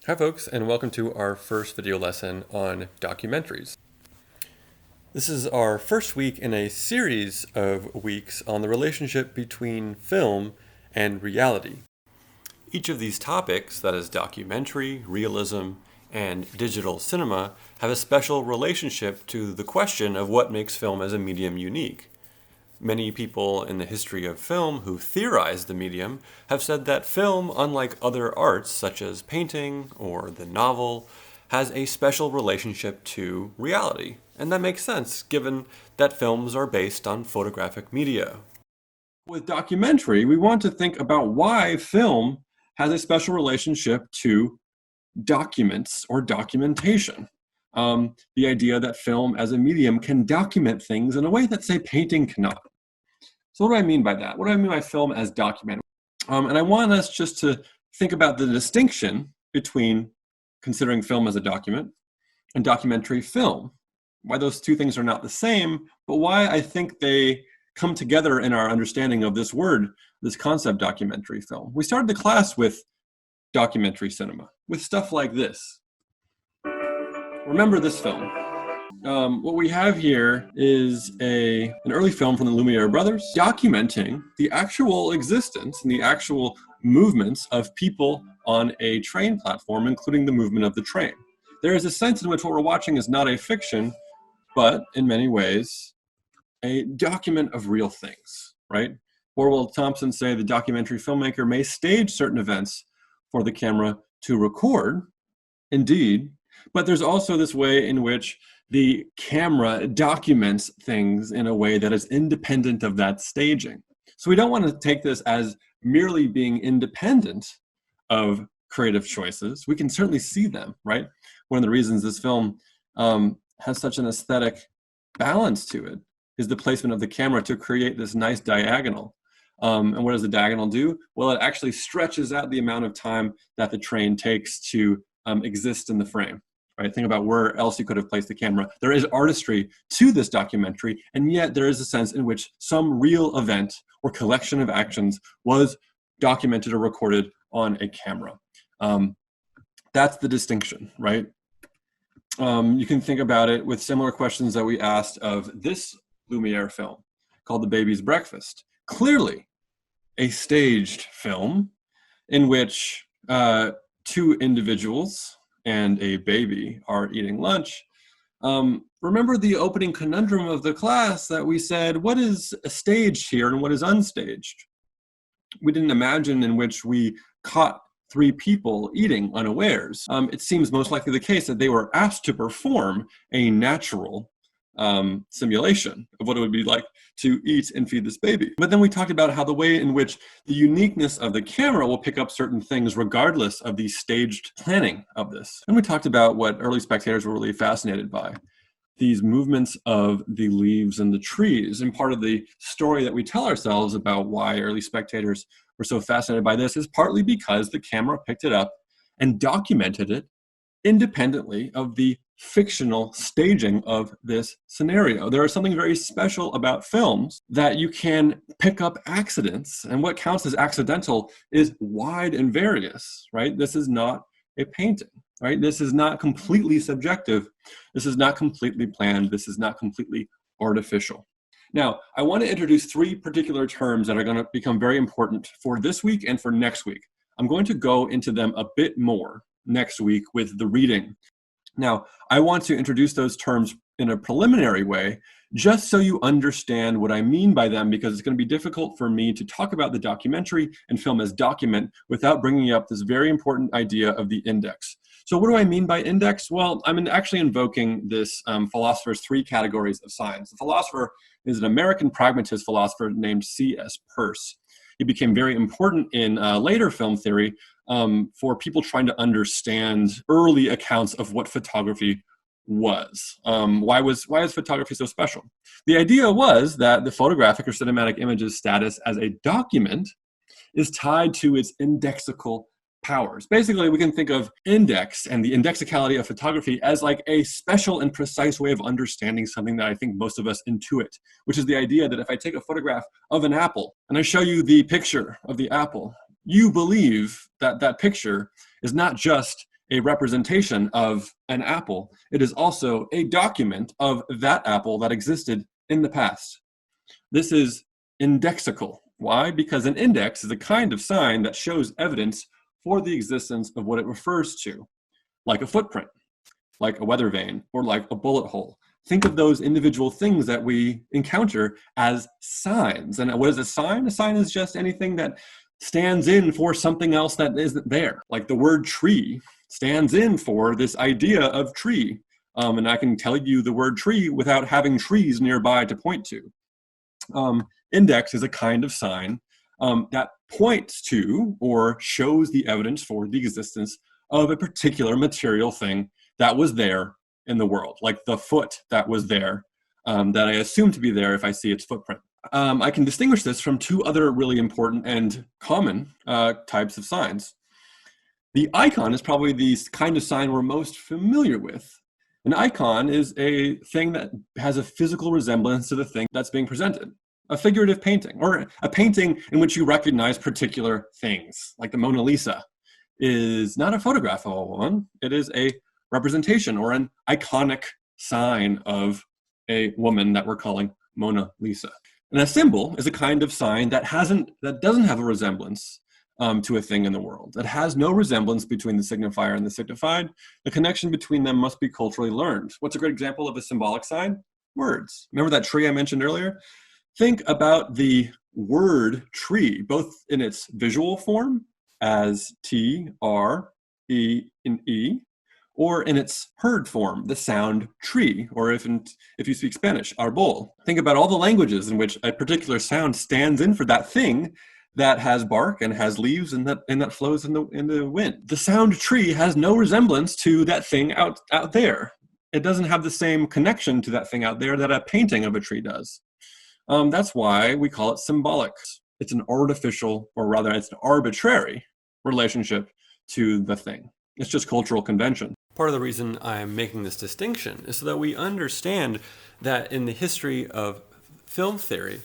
Hi folks, and welcome to our first video lesson on documentaries. This is our first week in a series of weeks on the relationship between film and reality. Each of these topics, that is documentary, realism, and digital cinema, have a special relationship to the question of what makes film as a medium unique. Many people in the history of film who theorized the medium have said that film, unlike other arts such as painting or the novel, has a special relationship to reality. And that makes sense given that films are based on photographic media. With documentary, we want to think about why film has a special relationship to documents or documentation. The idea that film as a medium can document things in a way that, say, painting cannot. So what do I mean by that? What do I mean by film as document? And I want us just to think about the distinction between considering film as a document and documentary film. Why those two things are not the same, but why I think they come together in our understanding of this word, this concept, documentary film. We started the class with documentary cinema, with stuff like this. Remember this film. What we have here is an early film from the Lumiere brothers documenting the actual existence and the actual movements of people on a train platform, including the movement of the train. There is a sense in which what we're watching is not a fiction, but in many ways, a document of real things, right? Orwell Thompson say the documentary filmmaker may stage certain events for the camera to record, indeed, but there's also this way in which the camera documents things in a way that is independent of that staging. So we don't want to take this as merely being independent of creative choices. We can certainly see them, right? One of the reasons this film has such an aesthetic balance to it is the placement of the camera to create this nice diagonal. And what does the diagonal do? Well, it actually stretches out the amount of time that the train takes to exist in the frame. Right? Think about where else you could have placed the camera. There is artistry to this documentary, and yet there is a sense in which some real event or collection of actions was documented or recorded on a camera. That's the distinction, right? You can think about it with similar questions that we asked of this Lumiere film called The Baby's Breakfast. Clearly a staged film in which two individuals and a baby are eating lunch. Remember the opening conundrum of the class that we said, what is staged here and what is unstaged? We didn't imagine in which we caught three people eating unawares. It seems most likely the case that they were asked to perform a natural simulation of what it would be like to eat and feed this baby. But then we talked about how the way in which the uniqueness of the camera will pick up certain things regardless of the staged planning of this. And we talked about what early spectators were really fascinated by, these movements of the leaves and the trees. And part of the story that we tell ourselves about why early spectators were so fascinated by this is partly because the camera picked it up and documented it independently of the fictional staging of this scenario. There is something very special about films that you can pick up accidents, and what counts as accidental is wide and various, right? This is not a painting, right? This is not completely subjective. This is not completely planned. This is not completely artificial. Now, I want to introduce three particular terms that are going to become very important for this week and for next week. I'm going to go into them a bit more next week with the reading. Now, I want to introduce those terms in a preliminary way, just so you understand what I mean by them, because it's going to be difficult for me to talk about the documentary and film as document without bringing up this very important idea of the index. So what do I mean by index? Well, I'm actually invoking this philosopher's three categories of science. The philosopher is an American pragmatist philosopher named C.S. Peirce. He became very important in later film theory for people trying to understand early accounts of what photography was. Why is photography so special? The idea was that the photographic or cinematic image's status as a document is tied to its indexical powers. Basically, we can think of index and the indexicality of photography as like a special and precise way of understanding something that I think most of us intuit, which is the idea that if I take a photograph of an apple and I show you the picture of the apple, you believe that that picture is not just a representation of an apple, it is also a document of that apple that existed in the past. This is indexical. Why? Because an index is a kind of sign that shows evidence for the existence of what it refers to, like a footprint, like a weather vane, or like a bullet hole. Think of those individual things that we encounter as signs. And what is a sign? A sign is just anything that stands in for something else that isn't there. Like the word tree stands in for this idea of tree. And I can tell you the word tree without having trees nearby to point to. Index is a kind of sign that points to or shows the evidence for the existence of a particular material thing that was there in the world, like the foot that was there, that I assume to be there if I see its footprint. I can distinguish this from two other really important and common types of signs. The icon is probably the kind of sign we're most familiar with. An icon is a thing that has a physical resemblance to the thing that's being presented. A figurative painting, or a painting in which you recognize particular things, like the Mona Lisa, is not a photograph of a woman. It is a representation or an iconic sign of a woman that we're calling Mona Lisa. And a symbol is a kind of sign that doesn't have a resemblance to a thing in the world. That has no resemblance between the signifier and the signified. The connection between them must be culturally learned. What's a great example of a symbolic sign? Words. Remember that tree I mentioned earlier? Think about the word tree, both in its visual form as T, R, E, and E, or in its heard form, the sound tree, or if you speak Spanish, arbol. Think about all the languages in which a particular sound stands in for that thing that has bark and has leaves and that flows in the wind. The sound tree has no resemblance to that thing out there. It doesn't have the same connection to that thing out there that a painting of a tree does. That's why we call it symbolic. It's an artificial, or rather it's an arbitrary relationship to the thing. It's just cultural convention. Part of the reason I'm making this distinction is so that we understand that in the history of film theory,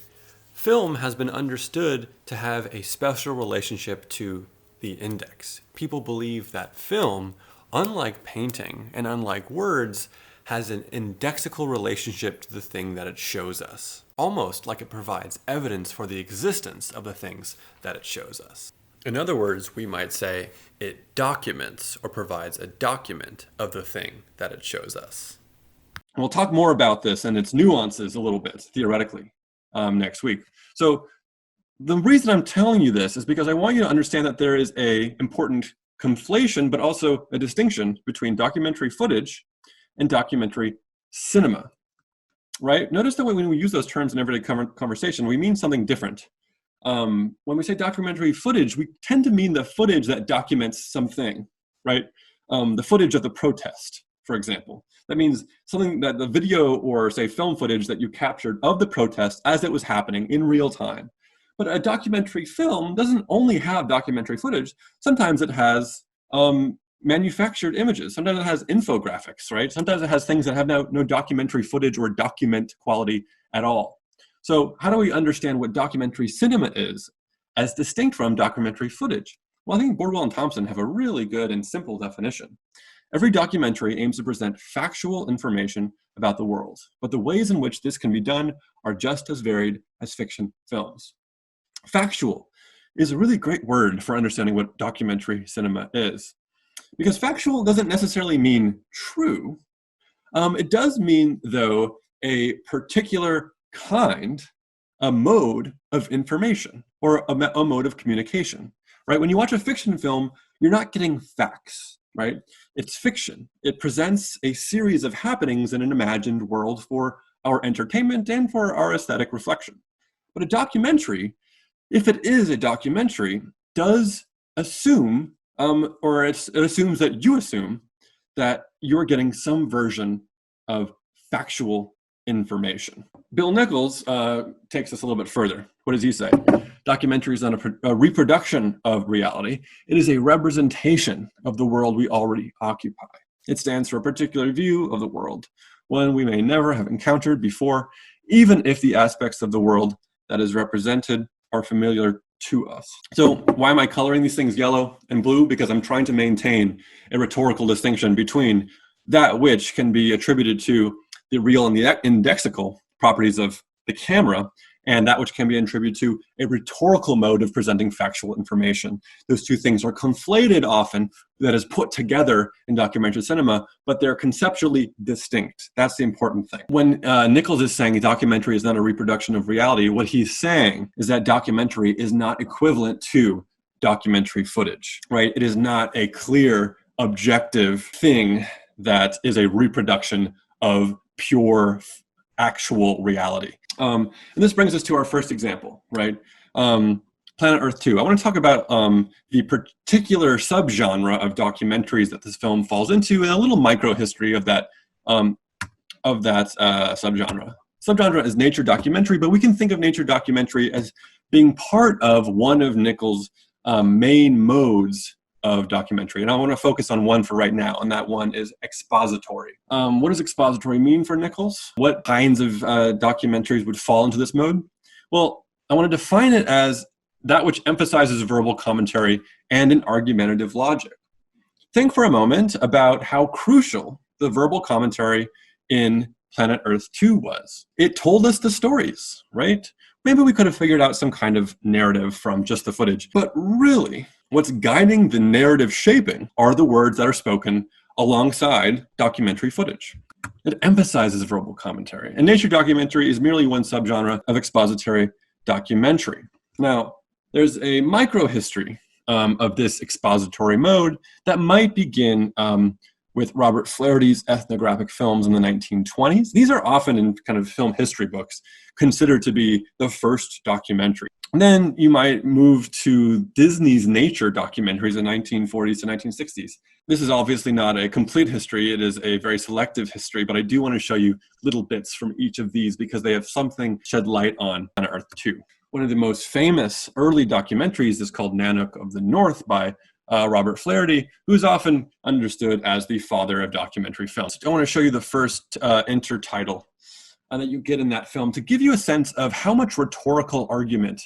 film has been understood to have a special relationship to the index. People believe that film, unlike painting and unlike words, has an indexical relationship to the thing that it shows us, almost like it provides evidence for the existence of the things that it shows us. In other words, we might say it documents or provides a document of the thing that it shows us. And we'll talk more about this and its nuances a little bit, theoretically, next week. So the reason I'm telling you this is because I want you to understand that there is an important conflation, but also a distinction between documentary footage and documentary cinema, right? Notice that when we use those terms in everyday conversation, we mean something different. When we say documentary footage, we tend to mean the footage that documents something, right? The footage of the protest, for example. That means something that the video or, say, film footage that you captured of the protest as it was happening in real time. But a documentary film doesn't only have documentary footage. Sometimes it has manufactured images. Sometimes it has infographics, right? Sometimes it has things that have no documentary footage or document quality at all. So how do we understand what documentary cinema is as distinct from documentary footage? Well, I think Bordwell and Thompson have a really good and simple definition. Every documentary aims to present factual information about the world, but the ways in which this can be done are just as varied as fiction films. Factual is a really great word for understanding what documentary cinema is. Because factual doesn't necessarily mean true. It does mean, though, a particular kind, a mode of information, or a mode of communication, right? When you watch a fiction film, you're not getting facts, right? It's fiction. It presents a series of happenings in an imagined world for our entertainment and for our aesthetic reflection. But a documentary, if it is a documentary, does assume it assumes that you assume that you're getting some version of factual information. Bill Nichols takes this a little bit further. What does he say? Documentary is not a reproduction of reality. It is a representation of the world we already occupy. It stands for a particular view of the world, one we may never have encountered before, even if the aspects of the world that is represented are familiar to us. So why am I coloring these things yellow and blue? Because I'm trying to maintain a rhetorical distinction between that which can be attributed to the real and the indexical properties of the camera, and that which can be attributed to a rhetorical mode of presenting factual information. Those two things are conflated often, that is put together in documentary cinema, but they're conceptually distinct. That's the important thing. When Nichols is saying a documentary is not a reproduction of reality, what he's saying is that documentary is not equivalent to documentary footage, right? It is not a clear, objective thing that is a reproduction of pure, actual reality. And this brings us to our first example, right? Planet Earth 2. I want to talk about the particular subgenre of documentaries that this film falls into, and a little micro history of that subgenre. Subgenre is nature documentary, but we can think of nature documentary as being part of one of Nichols' main modes of documentary. And I want to focus on one for right now, and that one is expository. What does expository mean for Nichols? What kinds of documentaries would fall into this mode? Well, I want to define it as that which emphasizes verbal commentary and an argumentative logic. Think for a moment about how crucial the verbal commentary in Planet Earth 2 was. It told us the stories, right? Maybe we could have figured out some kind of narrative from just the footage, but really, what's guiding the narrative shaping are the words that are spoken alongside documentary footage. It emphasizes verbal commentary, and nature documentary is merely one subgenre of expository documentary. Now, there's a micro-history of this expository mode that might begin with Robert Flaherty's ethnographic films in the 1920s. These are often in kind of film history books considered to be the first documentary. And then you might move to Disney's nature documentaries in the 1940s to 1960s. This is obviously not a complete history. It is a very selective history, but I do want to show you little bits from each of these because they have something shed light on Planet Earth 2. One of the most famous early documentaries is called Nanook of the North by Robert Flaherty, who is often understood as the father of documentary films. I want to show you the first intertitle that you get in that film to give you a sense of how much rhetorical argument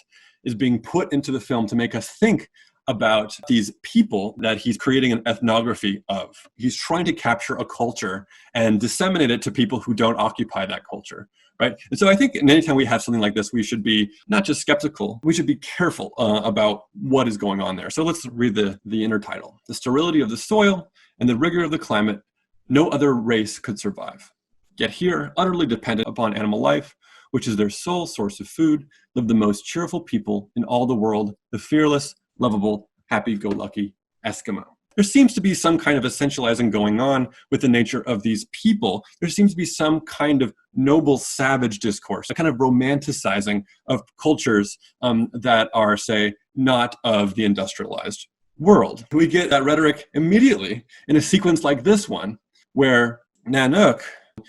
is being put into the film to make us think about these people that he's creating an ethnography of. He's trying to capture a culture and disseminate it to people who don't occupy that culture, right? And so I think anytime we have something like this, we should be not just skeptical, we should be careful about what is going on there. So let's read the intertitle. The sterility of the soil and the rigor of the climate, no other race could survive. Yet here, utterly dependent upon animal life, which is their sole source of food, live the most cheerful people in all the world, the fearless, lovable, happy-go-lucky Eskimo. There seems to be some kind of essentializing going on with the nature of these people. There seems to be some kind of noble savage discourse, a kind of romanticizing of cultures that are, say, not of the industrialized world. We get that rhetoric immediately in a sequence like this one, where Nanook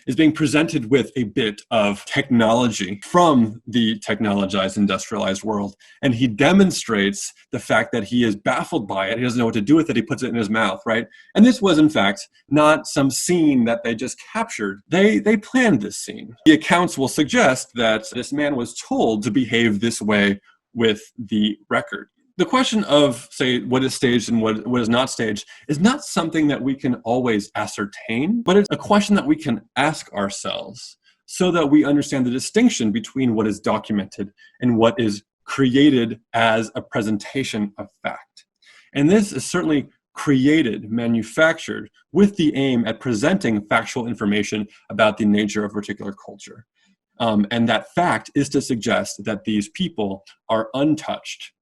is being presented with a bit of technology from the technologized, industrialized world. And he demonstrates the fact that he is baffled by it. He doesn't know what to do with it. He puts it in his mouth, right? And this was, in fact, not some scene that they just captured. They planned this scene. The accounts will suggest that this man was told to behave this way with the record. The question of, say, what is staged and what is not staged is not something that we can always ascertain, but it's a question that we can ask ourselves so that we understand the distinction between what is documented and what is created as a presentation of fact. And this is certainly created, manufactured, with the aim at presenting factual information about the nature of a particular culture. And that fact is to suggest that these people are untouched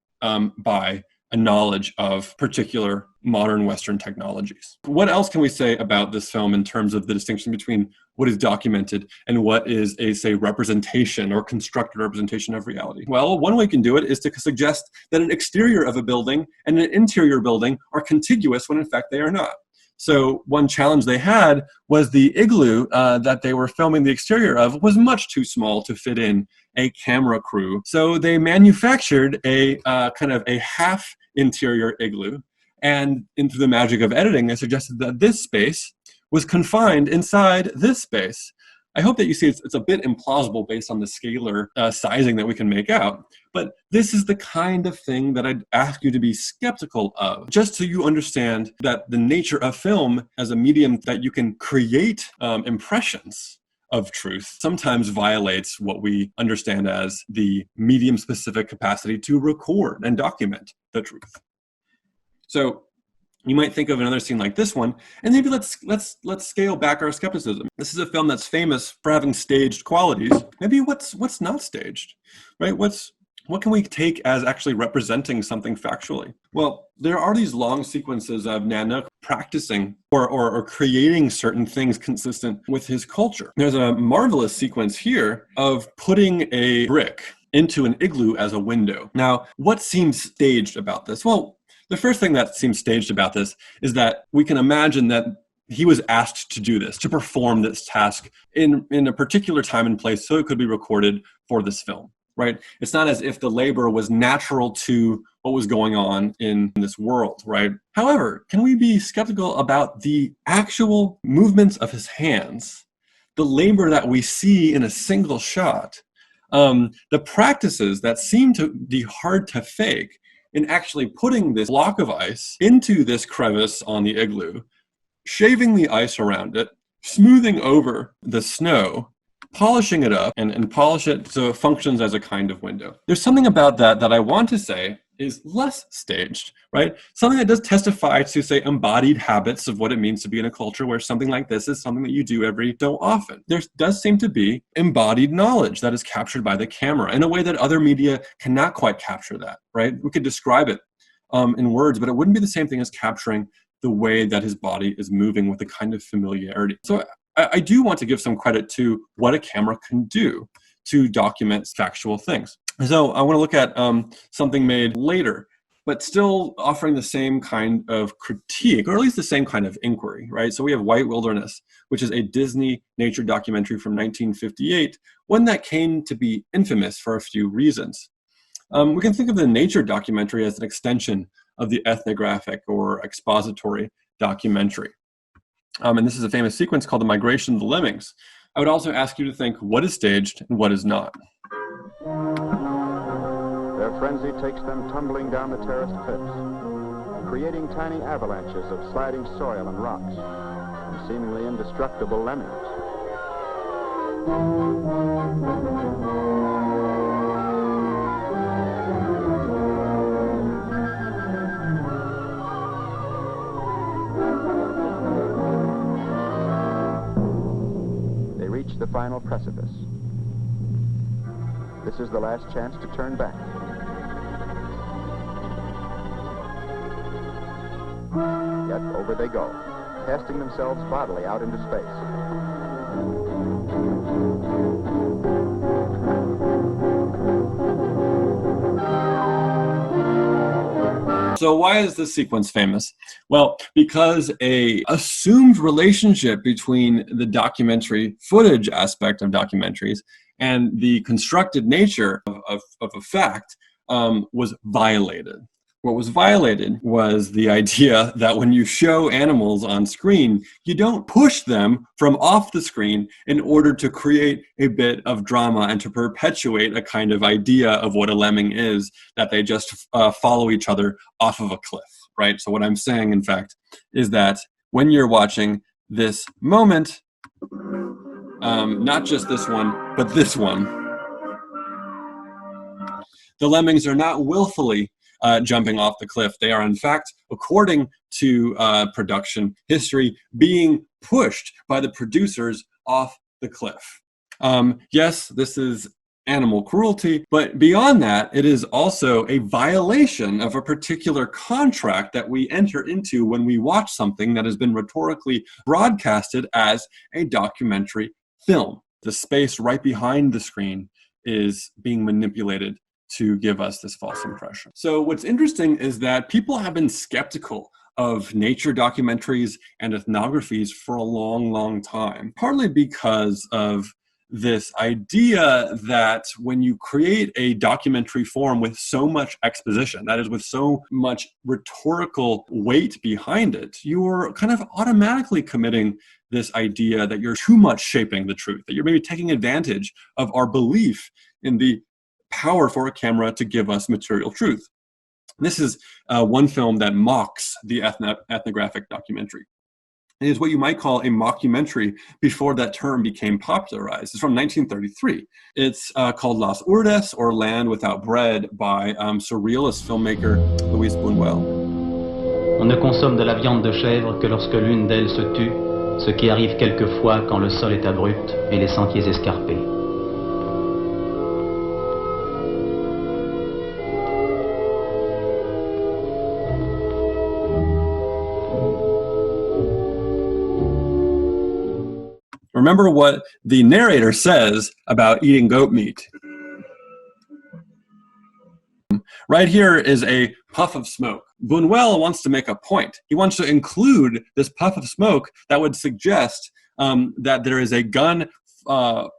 by a knowledge of particular modern Western technologies. What else can we say about this film in terms of the distinction between what is documented and what is a, say, representation or constructed representation of reality? Well, one way you can do it is to suggest that an exterior of a building and an interior building are contiguous when in fact they are not. So one challenge they had was the igloo that they were filming the exterior of was much too small to fit in a camera crew. So they manufactured a kind of a half interior igloo. And into the magic of editing, they suggested that this space was confined inside this space. I hope that you see it's a bit implausible based on the scalar sizing that we can make out. But this is the kind of thing that I'd ask you to be skeptical of, just so you understand that the nature of film as a medium that you can create impressions of truth sometimes violates what we understand as the medium-specific capacity to record and document the truth. So you might think of another scene like this one, and maybe let's scale back our skepticism. This is a film that's famous for having staged qualities. Maybe what's not staged, right? What can we take as actually representing something factually? Well, there are these long sequences of Nanook practicing or creating certain things consistent with his culture. There's a marvelous sequence here of putting a brick into an igloo as a window. Now, what seems staged about this? Well, the first thing that seems staged about this is that we can imagine that he was asked to do this, to perform this task in a particular time and place so it could be recorded for this film, right? It's not as if the labor was natural to what was going on in this world, right? However, can we be skeptical about the actual movements of his hands, the labor that we see in a single shot, the practices that seem to be hard to fake in actually putting this block of ice into this crevice on the igloo, shaving the ice around it, smoothing over the snow, polishing it up, and polish it so it functions as a kind of window. There's something about that I want to say is less staged, right? Something that does testify to, say, embodied habits of what it means to be in a culture where something like this is something that you do every so often. There does seem to be embodied knowledge that is captured by the camera in a way that other media cannot quite capture that, right? We could describe it in words, but it wouldn't be the same thing as capturing the way that his body is moving with a kind of familiarity. So I do want to give some credit to what a camera can do to document factual things. So I want to look at something made later, but still offering the same kind of critique, or at least the same kind of inquiry, right? So we have White Wilderness, which is a Disney nature documentary from 1958, one that came to be infamous for a few reasons. We can think of the nature documentary as an extension of the ethnographic or expository documentary. And this is a famous sequence called The Migration of the Lemmings. I would also ask you to think what is staged and what is not. Their frenzy takes them tumbling down the terraced cliffs, creating tiny avalanches of sliding soil and rocks, and seemingly indestructible lemmings. They reach the final precipice. This is the last chance to turn back. Yet over they go, casting themselves bodily out into space. So why is this sequence famous? Well, because an assumed relationship between the documentary footage aspect of documentaries and the constructed nature of a fact was violated. What was violated was the idea that when you show animals on screen, you don't push them from off the screen in order to create a bit of drama and to perpetuate a kind of idea of what a lemming is, that they just follow each other off of a cliff, right? So what I'm saying, in fact, is that when you're watching this moment, not just this one, but this one, the lemmings are not willfully jumping off the cliff. They are, in fact, according to production history, being pushed by the producers off the cliff. Yes, this is animal cruelty, but beyond that, it is also a violation of a particular contract that we enter into when we watch something that has been rhetorically broadcasted as a documentary film. The space right behind the screen is being manipulated to give us this false impression. So what's interesting is that people have been skeptical of nature documentaries and ethnographies for a long, long time, partly because of this idea that when you create a documentary form with so much exposition, that is, with so much rhetorical weight behind it, you're kind of automatically committing this idea that you're too much shaping the truth, that you're maybe taking advantage of our belief in the power for a camera to give us material truth. This is one film that mocks the ethnographic documentary. It is what you might call a mockumentary before that term became popularized. It's from 1933. It's called Las Urdes, or Land Without Bread, by surrealist filmmaker Luis Buñuel. On ne consomme de la viande de chèvre que lorsque l'une d'elles se tue, ce qui arrive quelquefois quand le sol est abrupt et les sentiers escarpés. Remember what the narrator says about eating goat meat. Right here is a puff of smoke. Buñuel wants to make a point. He wants to include this puff of smoke that would suggest that there is a gun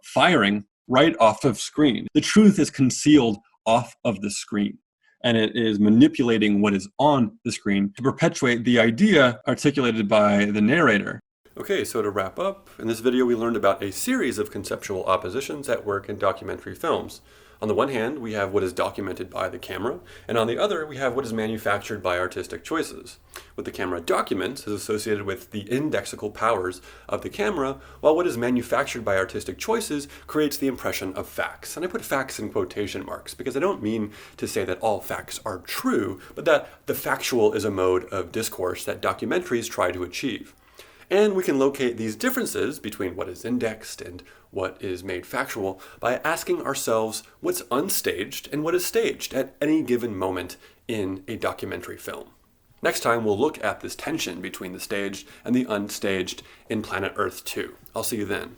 firing right off of screen. The truth is concealed off of the screen, and it is manipulating what is on the screen to perpetuate the idea articulated by the narrator. Okay, so to wrap up, in this video we learned about a series of conceptual oppositions at work in documentary films. On the one hand, we have what is documented by the camera, and on the other, we have what is manufactured by artistic choices. What the camera documents is associated with the indexical powers of the camera, while what is manufactured by artistic choices creates the impression of facts. And I put facts in quotation marks because I don't mean to say that all facts are true, but that the factual is a mode of discourse that documentaries try to achieve. And we can locate these differences between what is indexed and what is made factual by asking ourselves what's unstaged and what is staged at any given moment in a documentary film. Next time, we'll look at this tension between the staged and the unstaged in Planet Earth 2. I'll see you then.